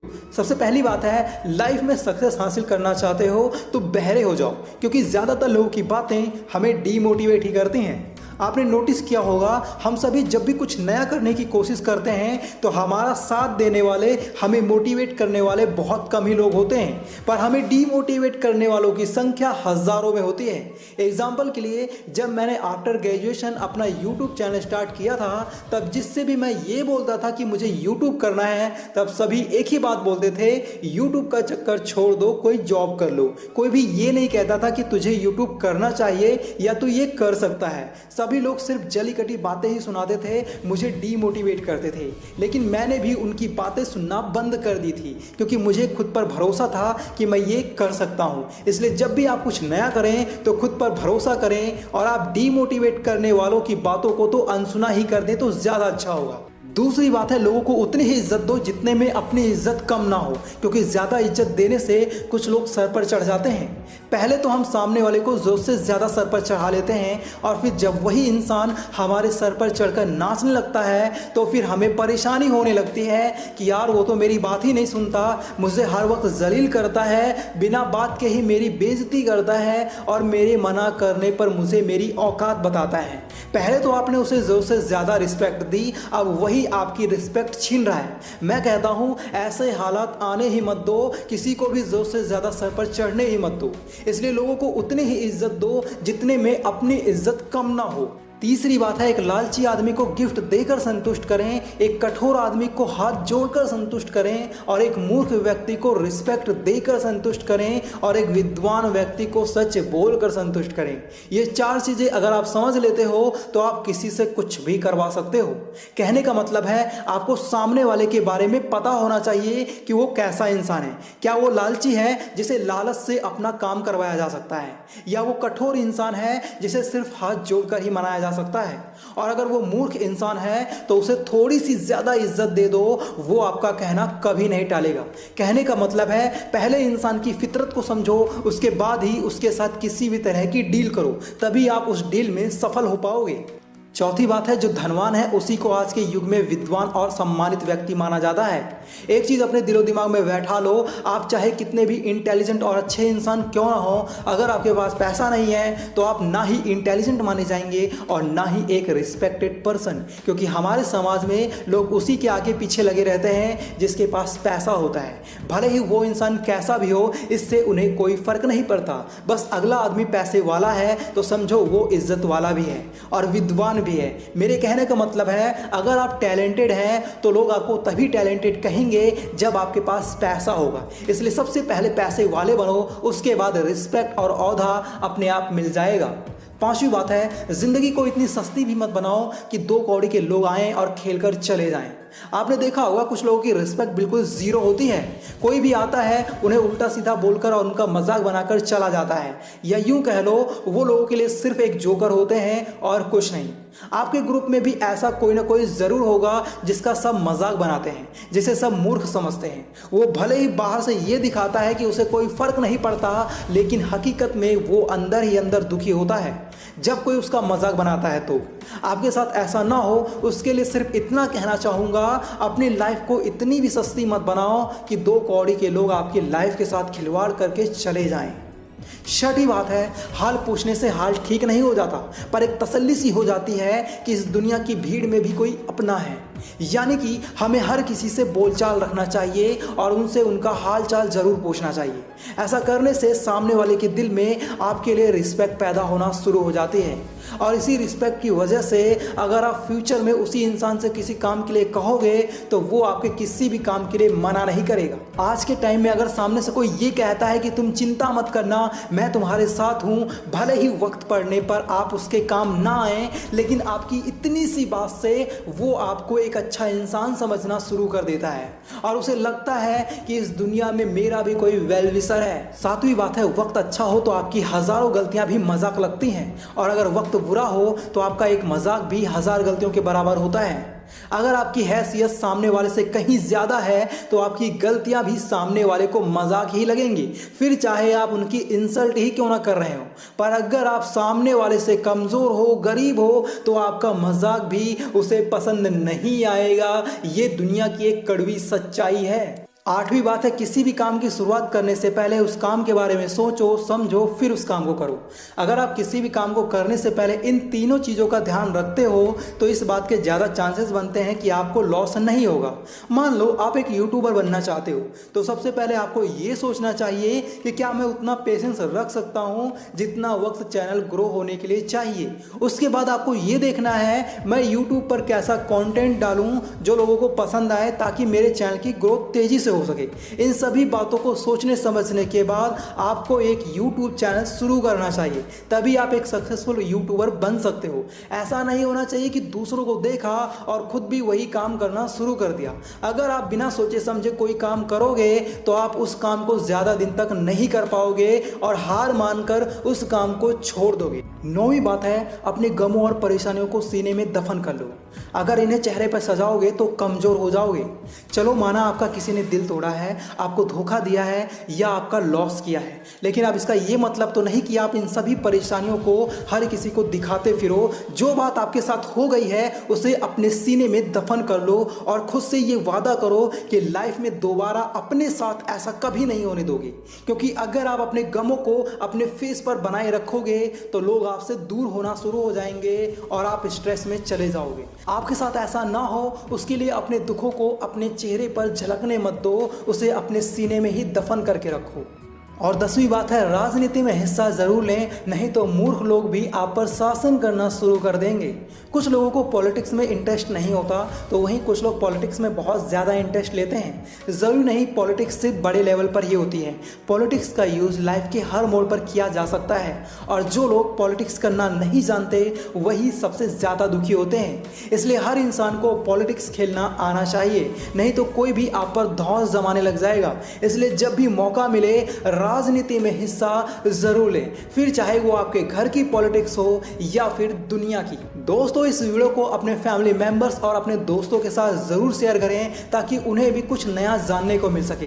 सबसे पहली बात है, लाइफ में सक्सेस हासिल करना चाहते हो तो बहरे हो जाओ, क्योंकि ज़्यादातर लोगों की बातें हमें डीमोटिवेट ही करती हैं। आपने नोटिस किया होगा, हम सभी जब भी कुछ नया करने की कोशिश करते हैं तो हमारा साथ देने वाले, हमें मोटिवेट करने वाले बहुत कम ही लोग होते हैं, पर हमें डीमोटिवेट करने वालों की संख्या हज़ारों में होती है। एग्जाम्पल के लिए, जब मैंने आफ्टर ग्रेजुएशन अपना यूट्यूब चैनल स्टार्ट किया था, तब जिससे भी मैं ये बोलता था कि मुझे यूट्यूब करना है, तब सभी एक ही बात बोलते थे, यूट्यूब का चक्कर छोड़ दो, कोई जॉब कर लो। कोई भी ये नहीं कहता था कि तुझे यूट्यूब करना चाहिए या तू ये कर सकता है। सभी लोग सिर्फ जली कटी बातें ही सुनाते थे, मुझे डीमोटिवेट करते थे। लेकिन मैंने भी उनकी बातें सुनना बंद कर दी थी, क्योंकि मुझे खुद पर भरोसा था कि मैं ये कर सकता हूँ। इसलिए जब भी आप कुछ नया करें तो खुद पर भरोसा करें, और आप डीमोटिवेट करने वालों की बातों को तो अनसुना ही कर दें तो ज़्यादा अच्छा होगा। दूसरी बात है, लोगों को उतनी ही इज्जत दो जितने में अपनी इज्जत कम ना हो, क्योंकि ज़्यादा इज्जत देने से कुछ लोग सर पर चढ़ जाते हैं। पहले तो हम सामने वाले को ज़रूरत से ज़्यादा सर पर चढ़ा लेते हैं, और फिर जब वही इंसान हमारे सर पर चढ़कर नाचने लगता है तो फिर हमें परेशानी होने लगती है कि यार वो तो मेरी बात ही नहीं सुनता, मुझे हर वक्त जलील करता है, बिना बात के ही मेरी बेइज्जती करता है, और मेरे मना करने पर मुझे मेरी औकात बताता है। पहले तो आपने उसे ज़रूरत से ज़्यादा रिस्पेक्ट दी, अब वही आपकी रिस्पेक्ट छीन रहा है। मैं कहता हूं, ऐसे हालात आने ही मत दो, किसी को भी जोर से ज्यादा सर पर चढ़ने ही मत दो। इसलिए लोगों को उतनी ही इज्जत दो जितने में अपनी इज्जत कम ना हो। तीसरी बात है, एक लालची आदमी को गिफ्ट देकर संतुष्ट करें, एक कठोर आदमी को हाथ जोड़कर संतुष्ट करें, और एक मूर्ख व्यक्ति को रिस्पेक्ट देकर संतुष्ट करें, और एक विद्वान व्यक्ति को सच बोलकर संतुष्ट करें। ये चार चीज़ें अगर आप समझ लेते हो तो आप किसी से कुछ भी करवा सकते हो। कहने का मतलब है, आपको सामने वाले के बारे में पता होना चाहिए कि वो कैसा इंसान है। क्या वो लालची है जिसे लालच से अपना काम करवाया जा सकता है, या वो कठोर इंसान है जिसे सिर्फ हाथ जोड़कर ही मनाया सकता है। और अगर वो मूर्ख इंसान है तो उसे थोड़ी सी ज्यादा इज्जत दे दो, वो आपका कहना कभी नहीं टालेगा। कहने का मतलब है, पहले इंसान की फितरत को समझो, उसके बाद ही उसके साथ किसी भी तरह की डील करो, तभी आप उस डील में सफल हो पाओगे। चौथी बात है, जो धनवान है उसी को आज के युग में विद्वान और सम्मानित व्यक्ति माना जाता है। एक चीज़ अपने दिलो दिमाग में बैठा लो, आप चाहे कितने भी इंटेलिजेंट और अच्छे इंसान क्यों ना हो, अगर आपके पास पैसा नहीं है तो आप ना ही इंटेलिजेंट माने जाएंगे और ना ही एक रिस्पेक्टेड पर्सन, क्योंकि हमारे समाज में लोग उसी के आगे पीछे लगे रहते हैं जिसके पास पैसा होता है। भले ही वो इंसान कैसा भी हो, इससे उन्हें कोई फर्क नहीं पड़ता। बस अगला आदमी पैसे वाला है तो समझो वो इज्जत वाला भी है और विद्वान भी है। मेरे कहने का मतलब है, अगर आप टैलेंटेड हैं तो लोग आपको तभी टैलेंटेड कहेंगे जब आपके पास पैसा होगा। इसलिए सबसे पहले पैसे वाले बनो, उसके बाद रिस्पेक्ट और औधा अपने आप मिल जाएगा। पांचवी बात है, जिंदगी को इतनी सस्ती भी मत बनाओ कि दो कौड़ी के लोग आएं और खेलकर चले जाएं। आपने देखा होगा, कुछ लोगों की रिस्पेक्ट बिल्कुल जीरो होती है। कोई भी आता है, उन्हें उल्टा सीधा बोलकर और उनका मजाक बनाकर चला जाता है, या यूं कह लो, वो लोगों के लिए सिर्फ एक जोकर होते हैं और कुछ नहीं। आपके ग्रुप में भी ऐसा कोई ना कोई जरूर होगा जिसका सब मजाक बनाते हैं, जिसे सब मूर्ख समझते हैं। वो भले ही बाहर से ये दिखाता है कि उसे कोई फर्क नहीं पड़ता, लेकिन हकीकत में वो अंदर ही अंदर दुखी होता है जब कोई उसका मजाक बनाता है। तो आपके साथ ऐसा ना हो, उसके लिए सिर्फ इतना कहना चाहूंगा, अपनी लाइफ को इतनी भी सस्ती मत बनाओ कि दो कौड़ी के लोग आपकी लाइफ के साथ खिलवाड़ करके चले जाएं। छठी बात है, हाल पूछने से हाल ठीक नहीं हो जाता, पर एक तसल्ली सी हो जाती है कि इस दुनिया की भीड़ में भी कोई अपना है। यानी कि हमें हर किसी से बोलचाल रखना चाहिए और उनसे उनका हाल चाल जरूर पूछना चाहिए। ऐसा करने से सामने वाले के दिल में आपके लिए रिस्पेक्ट पैदा होना शुरू हो जाती है, और इसी रिस्पेक्ट की वजह से अगर आप फ्यूचर में उसी इंसान से किसी काम के लिए कहोगे तो वो आपके किसी भी काम के लिए मना नहीं करेगा। आज के टाइम में अगर सामने से कोई ये कहता है कि तुम चिंता मत करना, मैं तुम्हारे साथ हूँ, भले ही वक्त पड़ने पर आप उसके काम ना आए, लेकिन आपकी इतनी सी बात से वो आपको एक अच्छा इंसान समझना शुरू कर देता है और उसे लगता है कि इस दुनिया में मेरा भी कोई वेल विशर है। सातवीं बात है, वक्त अच्छा हो तो आपकी हजारों गलतियां भी मजाक लगती हैं, और अगर वक्त बुरा हो तो आपका एक मजाक भी 1000 गलतियों के बराबर होता है। अगर आपकी हैसियत सामने वाले से कहीं ज्यादा है तो आपकी गलतियां भी सामने वाले को मजाक ही लगेंगी, फिर चाहे आप उनकी इंसल्ट ही क्यों ना कर रहे हो। पर अगर आप सामने वाले से कमजोर हो, गरीब हो, तो आपका मजाक भी उसे पसंद नहीं आएगा। ये दुनिया की एक कड़वी सच्चाई है। आठवीं बात है, किसी भी काम की शुरुआत करने से पहले उस काम के बारे में सोचो, समझो, फिर उस काम को करो। अगर आप किसी भी काम को करने से पहले इन तीनों चीज़ों का ध्यान रखते हो तो इस बात के ज़्यादा चांसेस बनते हैं कि आपको लॉस नहीं होगा। मान लो आप एक यूट्यूबर बनना चाहते हो तो सबसे पहले आपको ये सोचना चाहिए कि क्या मैं उतना पेशेंस रख सकता हूँ जितना वक्त चैनल ग्रो होने के लिए चाहिए। उसके बाद आपको ये देखना है मैं यूट्यूब पर कैसा कंटेंट डालूं जो लोगों को पसंद आए ताकि मेरे चैनल की ग्रोथ तेजी से हो सके। इन सभी बातों को सोचने समझने के बाद आपको एक यूट्यूब चैनल शुरू करना चाहिए, तभी आप एक सक्सेसफुल यूट्यूबर बन सकते हो। ऐसा नहीं होना चाहिए कि दूसरों को देखा और खुद भी वही काम करना शुरू कर दिया। अगर आप बिना सोचे समझे कोई काम करोगे तो आप उस काम को ज्यादा दिन तक नहीं कर पाओगे और हार मानकर उस काम को छोड़ दोगे। नौवीं बात है, अपने गमों और परेशानियों को सीने में दफन कर लो। अगर इन्हें चेहरे पर सजाओगे तो कमजोर हो जाओगे। चलो माना आपका किसी ने दिल तोड़ा है, आपको धोखा दिया है या आपका लॉस किया है, लेकिन अब इसका ये मतलब तो नहीं कि आप इन सभी परेशानियों को हर किसी को दिखाते फिरो। जो बात आपके साथ हो गई है उसे अपने सीने में दफन कर लो और खुद से ये वादा करो कि लाइफ में दोबारा अपने साथ ऐसा कभी नहीं होने दोगे। क्योंकि अगर आप अपने गमों को अपने फेस पर बनाए रखोगे तो लोग आपसे दूर होना शुरू हो जाएंगे और आप स्ट्रेस में चले जाओगे। आपके साथ ऐसा ना हो उसके लिए अपने दुखों को अपने चेहरे पर झलकने मत दो, उसे अपने सीने में ही दफन करके रखो। और 10वीं बात है, राजनीति में हिस्सा जरूर लें, नहीं तो मूर्ख लोग भी आप पर शासन करना शुरू कर देंगे। कुछ लोगों को पॉलिटिक्स में इंटरेस्ट नहीं होता तो वहीं कुछ लोग पॉलिटिक्स में बहुत ज़्यादा इंटरेस्ट लेते हैं। ज़रूरी नहीं पॉलिटिक्स सिर्फ बड़े लेवल पर ही होती है, पॉलिटिक्स का यूज़ लाइफ के हर मोड़ पर किया जा सकता है। और जो लोग पॉलिटिक्स करना नहीं जानते वही सबसे ज़्यादा दुखी होते हैं। इसलिए हर इंसान को पॉलिटिक्स खेलना आना चाहिए, नहीं तो कोई भी आप पर धौंस जमाने लग जाएगा। इसलिए जब भी मौका मिले राजनीति में हिस्सा जरूर लें, फिर चाहे वो आपके घर की पॉलिटिक्स हो या फिर दुनिया की। दोस्तों, इस वीडियो को अपने फैमिली मेंबर्स और अपने दोस्तों के साथ जरूर शेयर करें ताकि उन्हें भी कुछ नया जानने को मिल सके।